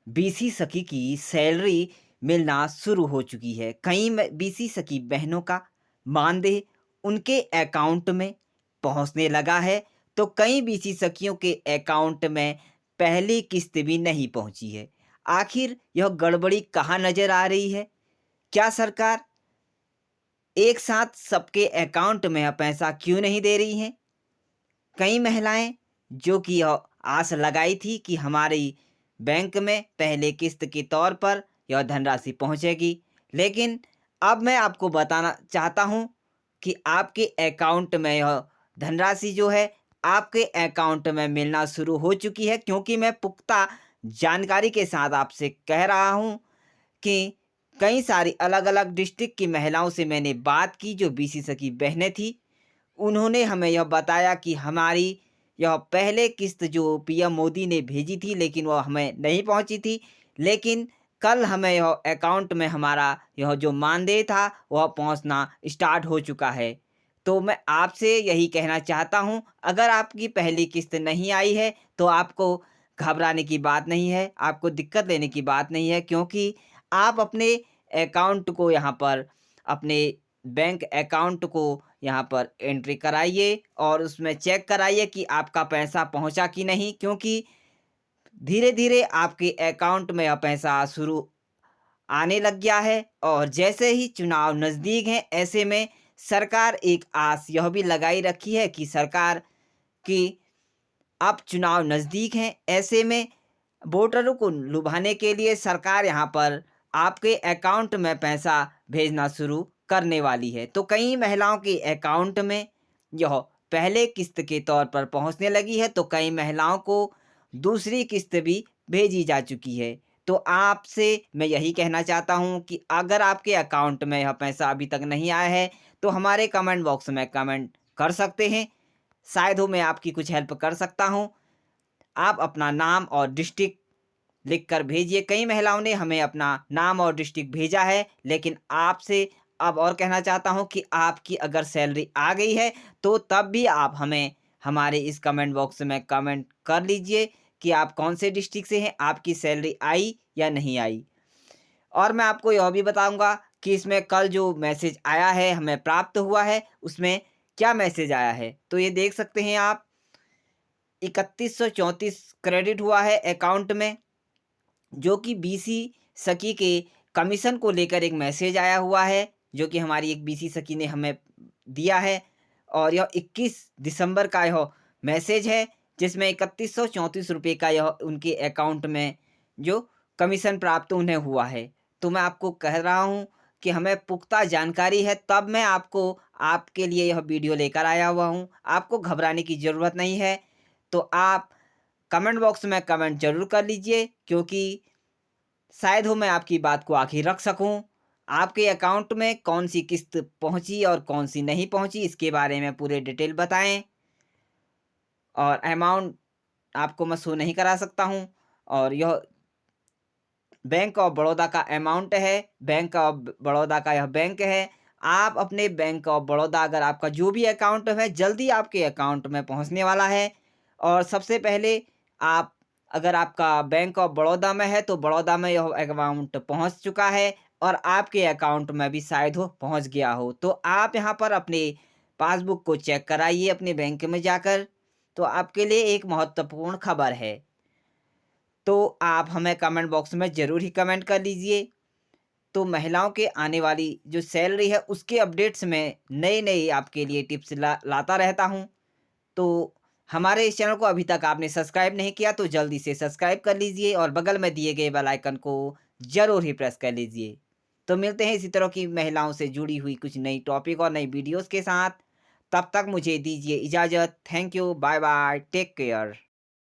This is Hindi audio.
बीसी सखी की सैलरी मिलना शुरू हो चुकी है। कई बीसी सखी बहनों का मानदेय उनके अकाउंट में पहुंचने लगा है, तो कई बीसी सखियों के अकाउंट में पहली किस्त भी नहीं पहुंची है। आखिर यह गड़बड़ी कहाँ नजर आ रही है? क्या सरकार एक साथ सबके अकाउंट में यह पैसा क्यों नहीं दे रही हैं? कई महिलाएं जो कि यह आस लगाई थी कि हमारी बैंक में पहले किस्त के तौर पर यह धनराशि पहुंचेगी, लेकिन अब मैं आपको बताना चाहता हूं कि आपके अकाउंट में यह धनराशि जो है आपके अकाउंट में मिलना शुरू हो चुकी है, क्योंकि मैं पुख्ता जानकारी के साथ आपसे कह रहा हूं कि कई सारी अलग-अलग डिस्ट्रिक्ट की महिलाओं से मैंने बात की जो बीसीसी की बहनें थी। उन्होंने हमें यह बताया कि हमारी यह पहले किस्त जो पीएम मोदी ने भेजी थी, लेकिन वह हमें नहीं पहुंची थी। लेकिन कल हमें यह अकाउंट में हमारा यह जो मानदेय था वह पहुंचना स्टार्ट हो चुका है। तो मैं आपसे यही कहना चाहता हूं, अगर आपकी पहली किस्त नहीं आई है तो आपको घबराने की बात नहीं है, आपको दिक्कत लेने की बात नहीं है, क्योंकि आप अपने अकाउंट को यहाँ पर अपने बैंक अकाउंट को यहाँ पर एंट्री कराइए और उसमें चेक कराइए कि आपका पैसा पहुँचा कि नहीं, क्योंकि धीरे-धीरे आपके अकाउंट में यह पैसा शुरू आने लग गया है। और जैसे ही चुनाव नज़दीक हैं, ऐसे में सरकार एक आस यह भी लगाई रखी है कि सरकार की अब चुनाव नज़दीक हैं, ऐसे में वोटरों को लुभाने के लिए सरकार यहाँ पर आपके अकाउंट में पैसा भेजना शुरू करने वाली है। तो कई महिलाओं के अकाउंट में यह पहले किस्त के तौर पर पहुँचने लगी है, तो कई महिलाओं को दूसरी किस्त भी भेजी जा चुकी है। तो आपसे मैं यही कहना चाहता हूँ कि अगर आपके अकाउंट में यह पैसा अभी तक नहीं आया है, तो हमारे कमेंट बॉक्स में कमेंट कर सकते हैं। शायद हो मैं आपकी कुछ हेल्प कर सकता हूँ। आप अपना नाम और डिस्ट्रिक्ट लिखकर भेजिए। कई महिलाओं ने हमें अपना नाम और डिस्ट्रिक्ट भेजा है, लेकिन आपसे अब और कहना चाहता हूँ कि आपकी अगर सैलरी आ गई है, तो तब भी आप हमें हमारे इस कमेंट बॉक्स में कमेंट कर लीजिए कि आप कौन से डिस्ट्रिक्ट से हैं, आपकी सैलरी आई या नहीं आई। और मैं आपको यह भी बताऊँगा कि इसमें कल जो मैसेज आया है, हमें प्राप्त हुआ है, उसमें क्या मैसेज आया है। तो ये देख सकते हैं आप, 3134 क्रेडिट हुआ है अकाउंट में, जो कि बीसी सखी के कमीशन को लेकर एक मैसेज आया हुआ है, जो कि हमारी एक बीसी सखी ने हमें दिया है। और यह 21 दिसंबर का यह मैसेज है, जिसमें 3134 रुपये का यह उनके अकाउंट में जो कमीशन प्राप्त उन्हें हुआ है। तो मैं आपको कह रहा हूँ कि हमें पुख्ता जानकारी है, तब मैं आपको आपके लिए यह वीडियो लेकर आया हुआ हूँ। आपको घबराने की ज़रूरत नहीं है। तो आप कमेंट बॉक्स में कमेंट ज़रूर कर लीजिए, क्योंकि शायद हो मैं आपकी बात को आखिर रख सकूं। आपके अकाउंट में कौन सी किस्त पहुंची और कौन सी नहीं पहुंची, इसके बारे में पूरे डिटेल बताएं। और अमाउंट आपको मैं शो नहीं करा सकता हूं। और यह बैंक ऑफ बड़ौदा का अमाउंट है, बैंक ऑफ बड़ौदा का यह बैंक है। आप अपने बैंक ऑफ बड़ौदा, अगर आपका जो भी अकाउंट है, जल्दी आपके अकाउंट में पहुंचने वाला है। और सबसे पहले आप, अगर आपका बैंक ऑफ बड़ौदा में है, तो बड़ौदा में यह अमाउंट पहुंच चुका है और आपके अकाउंट में भी शायद हो पहुंच गया हो। तो आप यहाँ पर अपने पासबुक को चेक कराइए अपने बैंक में जाकर। तो आपके लिए एक महत्वपूर्ण खबर है। तो आप हमें कमेंट बॉक्स में ज़रूर ही कमेंट कर लीजिए। तो महिलाओं के आने वाली जो सैलरी है, उसके अपडेट्स में नए-नए आपके लिए टिप्स लाता रहता हूँ। तो हमारे इस चैनल को अभी तक आपने सब्सक्राइब नहीं किया, तो जल्दी से सब्सक्राइब कर लीजिए और बगल में दिए गए बेल आइकन को ज़रूर ही प्रेस कर लीजिए। तो मिलते हैं इसी तरह की महिलाओं से जुड़ी हुई कुछ नई टॉपिक और नई वीडियोज़ के साथ। तब तक मुझे दीजिए इजाज़त। Thank you, bye bye, take care.